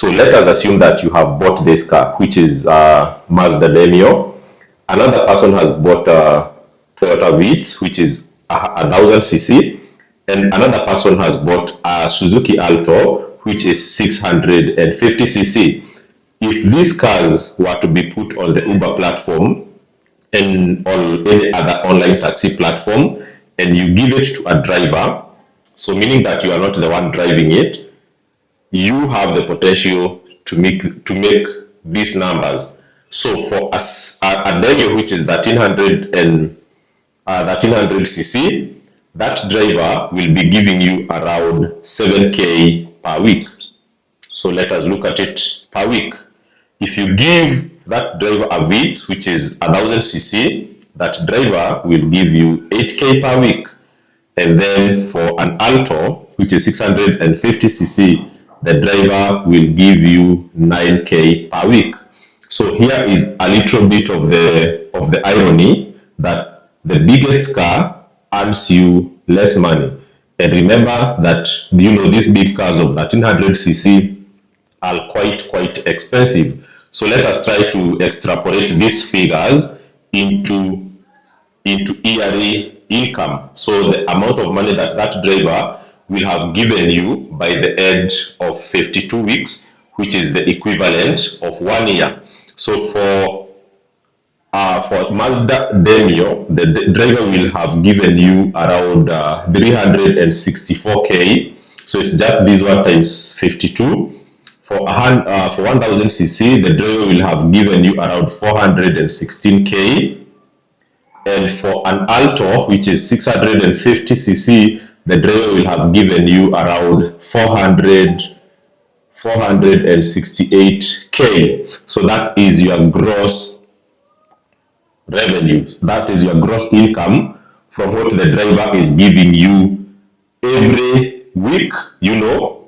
So let us assume that you have bought this car, which is Mazda Demio. Another person has bought a Toyota Vitz, which is 1000cc, and another person has bought a Suzuki Alto, which is 650cc. If these cars were to be put on the Uber platform and on any other online taxi platform, and you give it to a driver, so meaning that you are not the one driving it, you have the potential to make these numbers. So for a Demio, which is 1300cc, that driver will be giving you around 7k per week. So let us look at it per week. If you give that driver a Vitz, which is 1000cc, that driver will give you 8k per week. And then for an Alto, which is 650cc, the driver will give you 9k per week. So here is a little bit of the irony that the biggest car earns you less money. And remember that, these big cars of 1300cc are quite expensive. So let us try to extrapolate these figures into yearly income. So the amount of money that driver will have given you by the end of 52 weeks, which is the equivalent of 1 year. So for Mazda Demio, the driver will have given you around 364k. So it's just this one times 52. For 1000cc, the driver will have given you around 416k. And for an Alto, which is 650cc, the driver will have given you around 468k. So that is your gross revenue. That is your gross income from what the driver is giving you every week,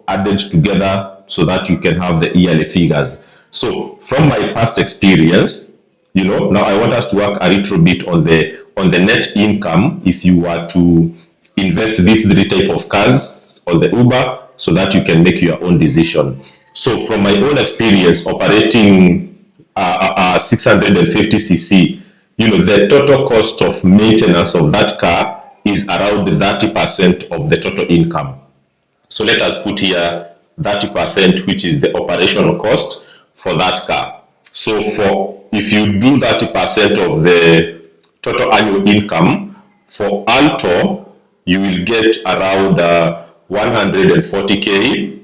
added together, so that you can have the yearly figures. So from my past experience, now I want us to work a little bit on the net income if you were to invest these three type of cars on the Uber, so that you can make your own decision. So from my own experience operating a 650cc, the total cost of maintenance of that car is around 30% of the total income. So let us put here 30%, which is the operational cost for that car. So if you do 30% of the total annual income, for Alto, you will get around 140k.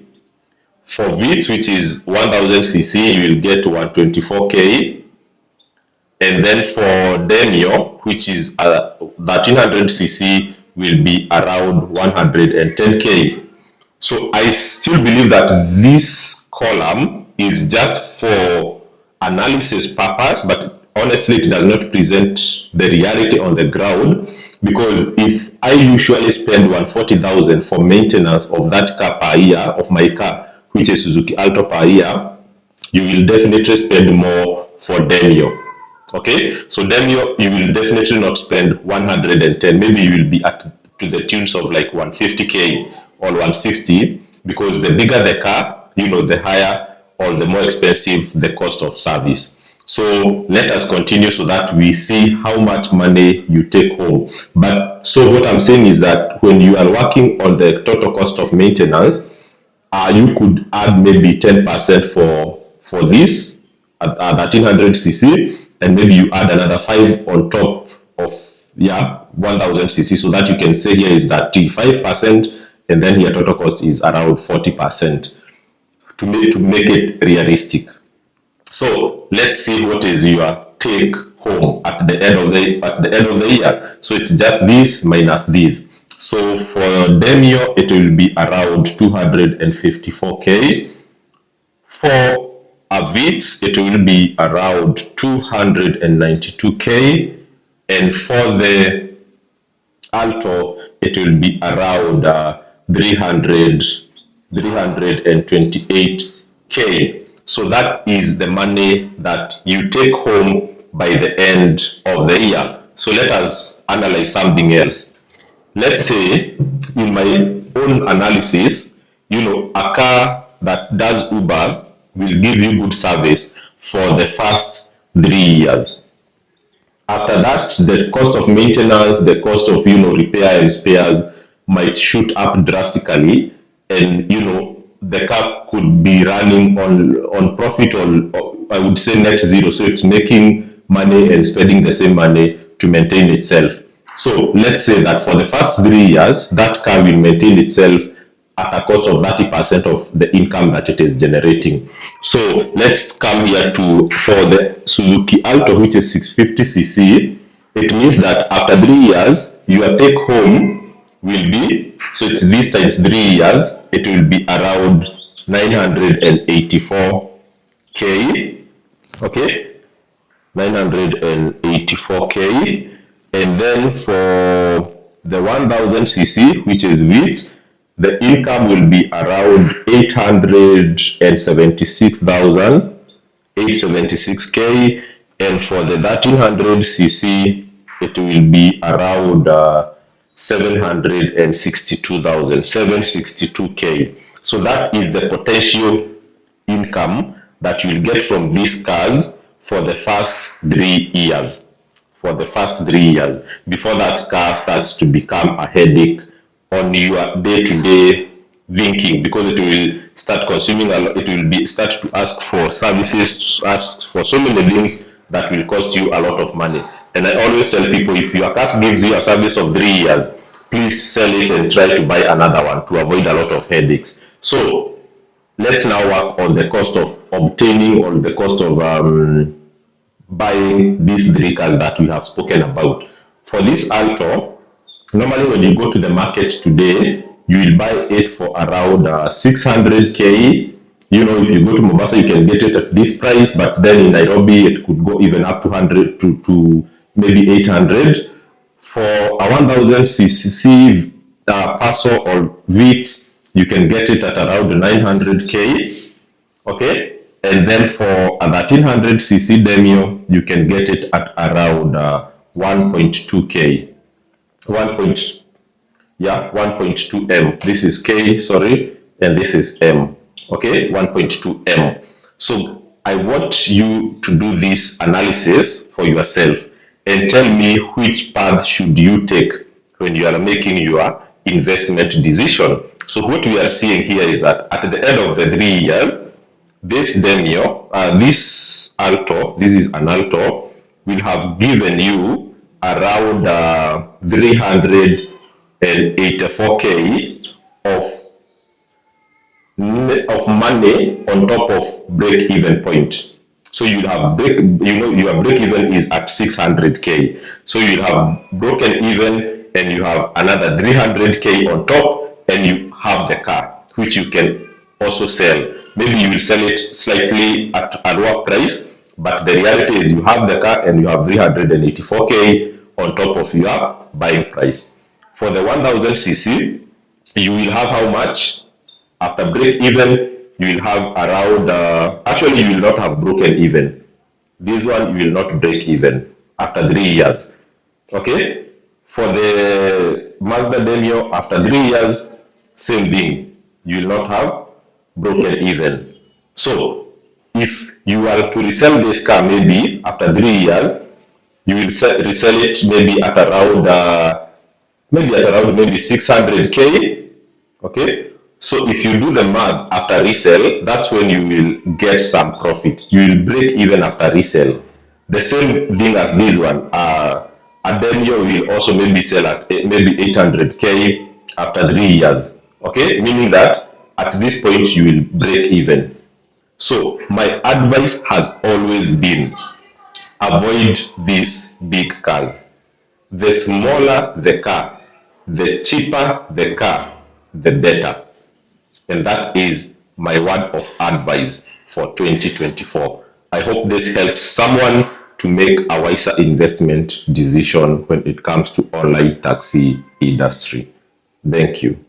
For Vitz, which is 1000cc, you will get 124k. And then for Demio, which is 1300cc, will be around 110k. So I still believe that this column is just for analysis purpose, but honestly, it does not present the reality on the ground, because if I usually spend 140,000 for maintenance of that car per year, of my car, which is Suzuki Alto per year, you will definitely spend more for Demio. Okay, so Demio, you will definitely not spend 110. Maybe you will be to the tunes of like 150k or 160, because the bigger the car, the higher or the more expensive the cost of service. So let us continue so that we see how much money you take home. But so what I'm saying is that when you are working on the total cost of maintenance, you could add maybe 10% for this at 1300cc, and maybe you add another 5 on top of 1000cc, so that you can say here is that 35%, and then your total cost is around 40%, to make it realistic. So let's see what is your take home at the end of the year. So it's just this minus this. So for Demio, it will be around 254k. For a Vitz, it will be around 292k. And for the Alto, it will be around 328k. So that is the money that you take home by the end of the year. So let us analyze something else. Let's say in my own analysis, a car that does Uber will give you good service for the first 3 years. After that, the cost of maintenance, the cost of repair and spares might shoot up drastically, and the car could be running on profit, or I would say net zero. So it's making money and spending the same money to maintain itself. So let's say that for the first 3 years, that car will maintain itself at a cost of 30% of the income that it is generating. So let's come here for the Suzuki Alto, which is 650cc. It means that after 3 years, your take home will be, so it's this times 3 years, it will be around 984k. Okay, 984k. And then for the 1000cc, which is width, the income will be around 876,876k. And for the 1300cc, it will be around 762k. So that is the potential income that you will get from these cars for the first 3 years. For the first 3 years, before that car starts to become a headache on your day-to-day thinking, because it will start consuming a lot. It will start to ask for services, to ask for so many things that will cost you a lot of money. And I always tell people, if your car gives you a service of 3 years, please sell it and try to buy another one to avoid a lot of headaches. So let's now work on the cost of obtaining, or the cost of buying these 3 cars that we have spoken about. For this Alto, normally when you go to the market today, you will buy it for around 600k. If you go to Mombasa, you can get it at this price, but then in Nairobi, it could go even up to 100 to maybe 800. For a 1000cc Paso or Vitz, you can get it at around 900k. Okay. And then for a 1300cc Demio, you can get it at around 1.2k. 1.2m. This is K, sorry, and this is M. Okay, 1.2m. So I want you to do this analysis for yourself and tell me which path should you take when you are making your investment decision. So what we are seeing here is that at the end of the 3 years, this Demio, this Alto, this is an Alto, will have given you around 384k of money on top of break-even point. So you have your break-even is at 600k. So you have broken even, and you have another 300k on top, and you have the car, which you can also sell. Maybe you will sell it slightly at a lower price, but the reality is you have the car and you have 384k on top of your buying price. For the 1000cc, you will have how much? After break even, you will have around, actually you will not have broken even. This one, you will not break even after 3 years. Okay? For the Mazda Demio, after 3 years, same thing. You will not have broken even. So if you are to resell this car, maybe after 3 years, you will resell it maybe at around maybe 600k. Okay, so if you do the math after resell, that's when you will get some profit. You will break even after resell. The same thing as this one. And then you will also maybe sell at maybe 800k after 3 years. Okay, meaning that at this point you will break even. So my advice has always been, avoid these big cars. The smaller the car, the cheaper the car, the better. And that is my word of advice for 2024. I hope this helps someone to make a wiser investment decision when it comes to online taxi industry. Thank you.